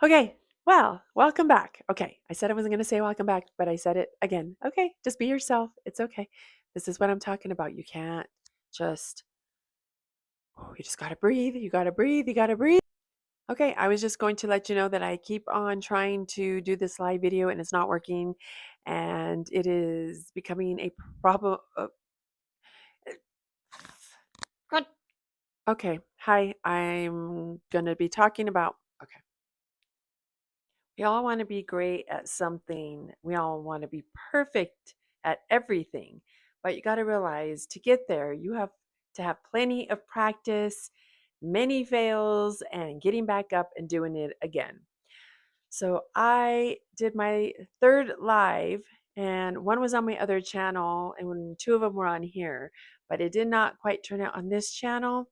Okay, well, welcome back. Okay, I said I wasn't going to say welcome back, but I said it again. Okay, just be yourself. It's okay. This is what I'm talking about. You can't just, you just got to breathe. You got to breathe. You got to breathe. Okay, I was just going to let you know that I keep on trying to do this live video and it's not working. And it is becoming a problem. Good. Okay, hi. I'm going to be talking about. Okay. We all want to be great at something. We all want to be perfect at everything. But you got to realize to get there, you have to have plenty of practice, many fails, and getting back up and doing it again. So I did my third live, and one was on my other channel, and two of them were on here, but it did not quite turn out on this channel.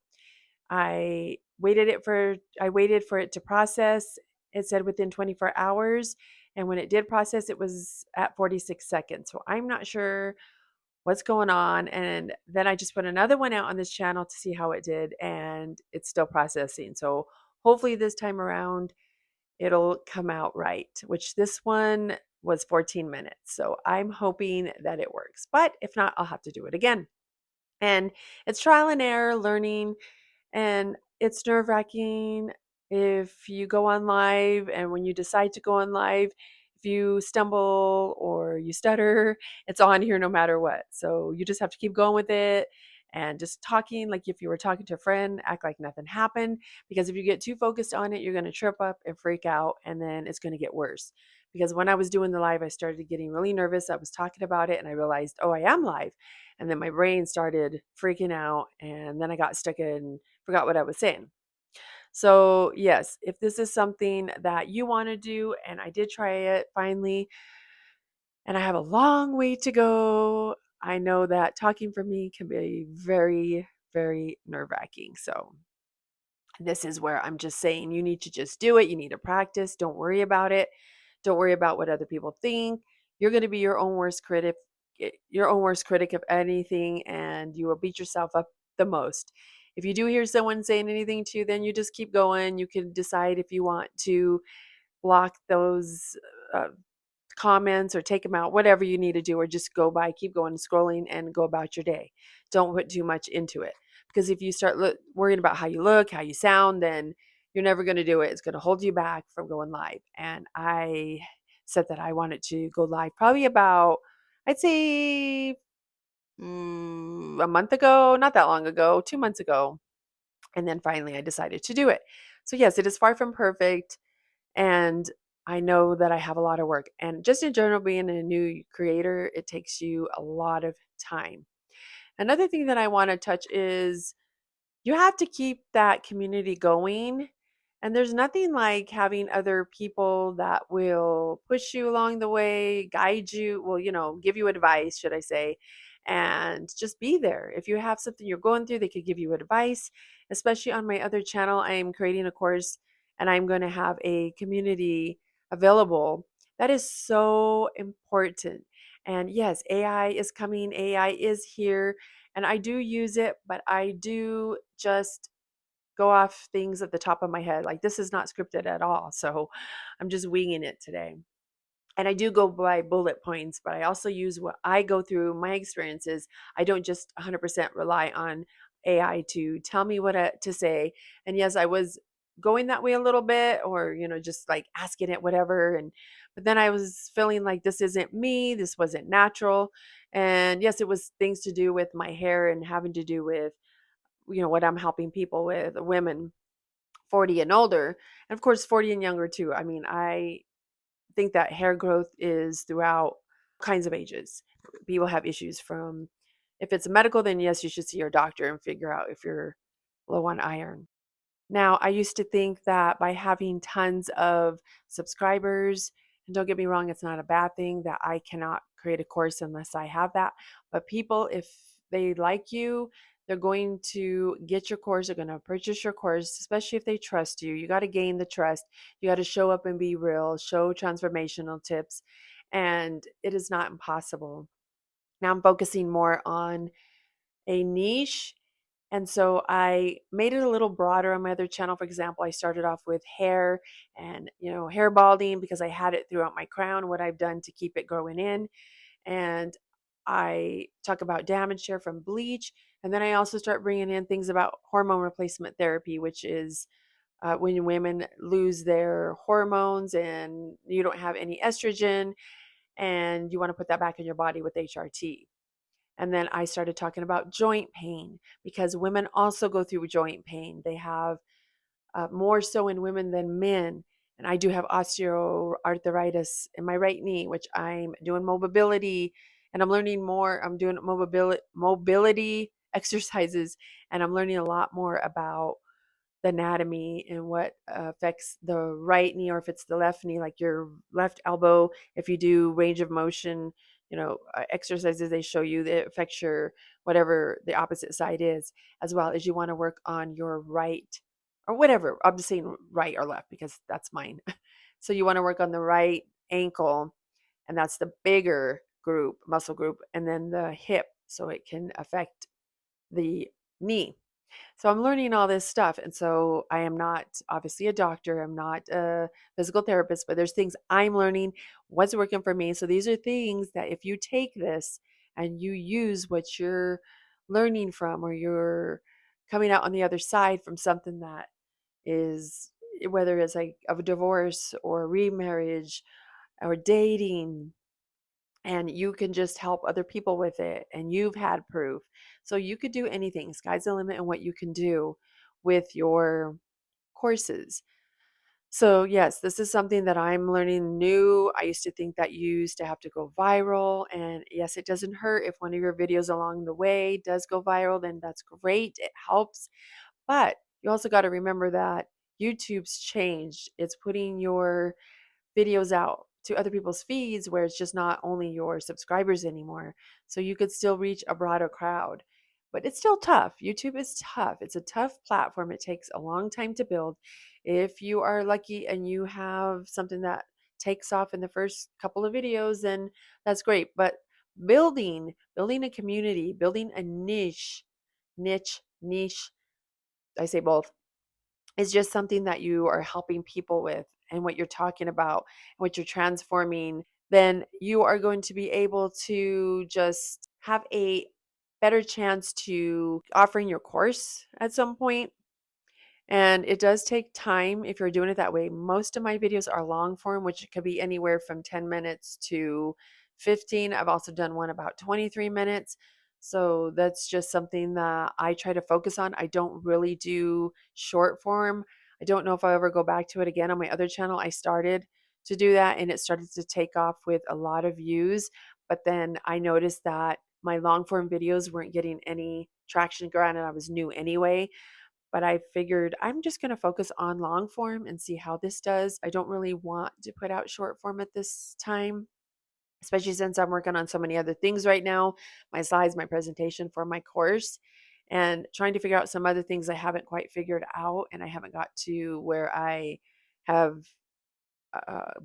I waited for it to process. It said within 24 hours. And when it did process, it was at 46 seconds. So I'm not sure what's going on. And then I just put another one out on this channel to see how it did. And it's still processing. So hopefully this time around, it'll come out right, which this one was 14 minutes. So I'm hoping that it works. But if not, I'll have to do it again. And it's trial and error, learning, and it's nerve wracking if you go on live and when you decide to go on live, if you stumble or you stutter, it's on here no matter what. So you just have to keep going with it and just talking like if you were talking to a friend, act like nothing happened. Because if you get too focused on it, you're going to trip up and freak out, and then it's going to get worse. Because when I was doing the live, I started getting really nervous. I was talking about it and I realized, oh, I am live. And then my brain started freaking out, and then I got stuck in forgot what I was saying. So, yes, if this is something that you want to do, and I did try it finally, and I have a long way to go, I know that talking for me can be very, very nerve wracking. So, this is where I'm just saying you need to just do it. You need to practice. Don't worry about it. Don't worry about what other people think. You're going to be your own worst critic, your own worst critic of anything, and you will beat yourself up the most. If you do hear someone saying anything to you, then you just keep going. You can decide if you want to block those uh, comments or take them out, whatever you need to do, or just go by, keep going, scrolling, and go about your day. Don't put too much into it. Because if you start worrying about how you look, how you sound, then you're never going to do it. It's going to hold you back from going live. And I said that I wanted to go live probably about, I'd say, a month ago, not that long ago, 2 months ago. And then finally I decided to do it. So, yes, it is far from perfect. And I know that I have a lot of work. And just in general, being a new creator, it takes you a lot of time. Another thing that I want to touch is you have to keep that community going. And there's nothing like having other people that will push you along the way, guide you, well, give you advice, should I say, and just be there. If you have something you're going through, they could give you advice. Especially on my other channel, I am creating a course and I'm going to have a community available. That is so important. And yes, AI is coming, AI is here, and I do use it, but I do just go off things at the top of my head. Like this is not scripted at all. So I'm just winging it today. And I do go by bullet points, but I also use what I go through, my experiences. I don't just 100% rely on AI to tell me what to say. And yes, I was going that way a little bit, or just like asking it whatever. And but then I was feeling like this isn't me, this wasn't natural. And yes, it was things to do with my hair and having to do with what I'm helping people with, women 40 and older, and of course 40 and younger too. I mean, I think that hair growth is throughout kinds of ages. People have issues from, if it's medical, then yes, you should see your doctor and figure out if you're low on iron. Now, I used to think that by having tons of subscribers, and don't get me wrong, it's not a bad thing that I cannot create a course unless I have that. But people, if they like you, they're going to get your course, they're going to purchase your course, especially if they trust you. You got to gain the trust. You got to show up and be real, show transformational tips, and it is not impossible. Now I'm focusing more on a niche And so I made it a little broader on my other channel. For example, I started off with hair and, hair balding because I had it throughout my crown, what I've done to keep it growing in. And I talk about damage hair from bleach. And then I also start bringing in things about hormone replacement therapy, which is when women lose their hormones and you don't have any estrogen and you want to put that back in your body with HRT. And then I started talking about joint pain because women also go through joint pain. They have more so in women than men. And I do have osteoarthritis in my right knee, which I'm doing mobility and I'm learning more. I'm doing mobility exercises and I'm learning a lot more about the anatomy and what affects the right knee or if it's the left knee, like your left elbow. If you do range of motion, exercises they show you that affects your whatever the opposite side is, as well as you want to work on your right or whatever. I'm just saying right or left because that's mine. So you want to work on the right ankle, and that's the bigger group, muscle group, and then the hip, so it can affect the knee. So I'm learning all this stuff. And so I am not obviously a doctor. I'm not a physical therapist, but there's things I'm learning what's working for me. So these are things that if you take this and you use what you're learning from, or you're coming out on the other side from something that is, whether it's like of a divorce or remarriage or dating, and you can just help other people with it and you've had proof. So you could do anything. Sky's the limit in what you can do with your courses. So yes, this is something that I'm learning new. I used to think that you used to have to go viral, and yes, it doesn't hurt if one of your videos along the way does go viral, then that's great. It helps. But you also got to remember that YouTube's changed. It's putting your videos out to other people's feeds where it's just not only your subscribers anymore. So you could still reach a broader crowd. But it's still tough. YouTube is tough. It's a tough platform. It takes a long time to build. If you are lucky and you have something that takes off in the first couple of videos, then that's great. But building a community, building a niche, I say both, is just something that you are helping people with and what you're talking about, what you're transforming, then you are going to be able to just have a better chance to offering your course at some point. And it does take time if you're doing it that way. Most of my videos are long form, which could be anywhere from 10 minutes to 15. I've also done one about 23 minutes. So that's just something that I try to focus on. I don't really do short form. I don't know if I'll ever go back to it again. On my other channel, I started to do that and it started to take off with a lot of views. But then I noticed that my long form videos weren't getting any traction. Granted, I was new anyway, but I figured I'm just going to focus on long form and see how this does. I don't really want to put out short form at this time, especially since I'm working on so many other things right now, my slides, my presentation for my course, and trying to figure out some other things I haven't quite figured out. And I haven't got to where I have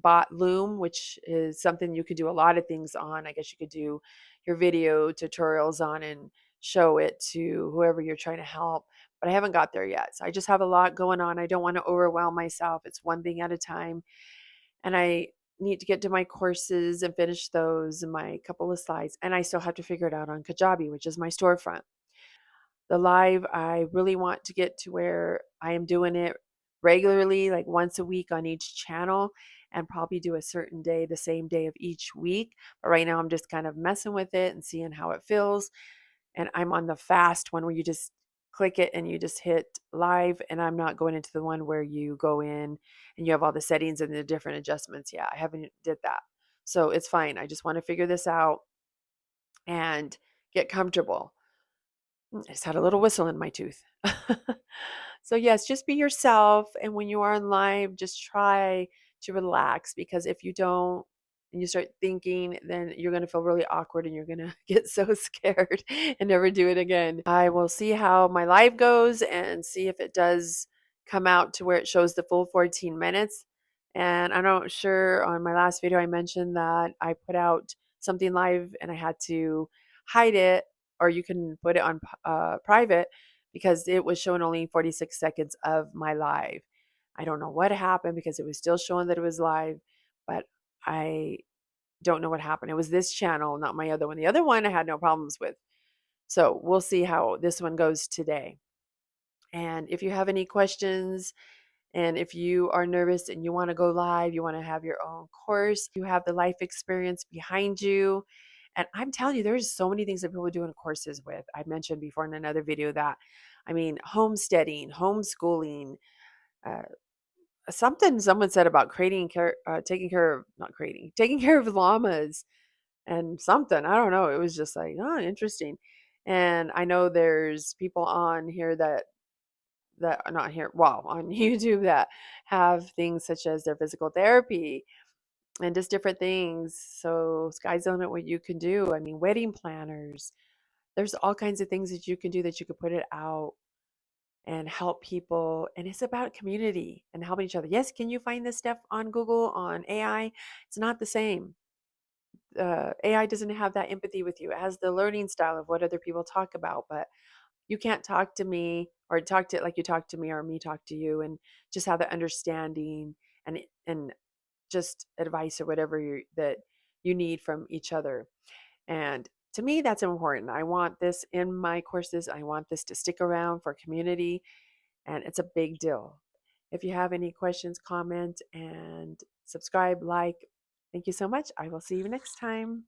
bought Loom, which is something you could do a lot of things on. I guess you could do your video tutorials on and show it to whoever you're trying to help. But I haven't got there yet. So I just have a lot going on. I don't want to overwhelm myself. It's one thing at a time. And I need to get to my courses and finish those and my couple of slides. And I still have to figure it out on Kajabi, which is my storefront. The live, I really want to get to where I am doing it regularly, like once a week on each channel, and probably do a certain day, the same day of each week. But right now I'm just kind of messing with it and seeing how it feels. And I'm on the fast one where you just click it and you just hit live. And I'm not going into the one where you go in and you have all the settings and the different adjustments. Yeah, I haven't did that. So it's fine. I just want to figure this out and get comfortable. I just had a little whistle in my tooth. So yes, just be yourself. And when you are in live, just try to relax, because if you don't and you start thinking, then you're going to feel really awkward and you're going to get so scared and never do it again. I will see how my live goes and see if it does come out to where it shows the full 14 minutes. And I'm not sure, on my last video I mentioned that I put out something live and I had to hide it, or you can put it on private. because it was showing only 46 seconds of my live. I don't know what happened because it was still showing that it was live, but I don't know what happened. It was this channel, not my other one. The other one I had no problems with. So we'll see how this one goes today. And if you have any questions, and if you are nervous and you want to go live, you want to have your own course, you have the life experience behind you. And I'm telling you, there's so many things that people do in courses with. I mentioned before in another video that, I mean, homesteading, homeschooling, uh, something someone said about taking care of, not creating, taking care of llamas and something. I don't know. It was just like, oh, interesting. And I know there's people on here that are not here, well, on YouTube that have things such as their physical therapy and just different things. So sky's the limit what you can do. I mean, wedding planners. There's all kinds of things that you can do that you could put it out and help people. And it's about community and helping each other. Yes, can you find this stuff on Google, on AI? It's not the same. AI doesn't have that empathy with you. It has the learning style of what other people talk about, but you can't talk to me or talk to like you talk to me or me talk to you and just have the understanding and just advice or whatever that you need from each other. And to me, that's important. I want this in my courses. I want this to stick around for community, and it's a big deal. If you have any questions, comment and subscribe, like. Thank you so much. I will see you next time.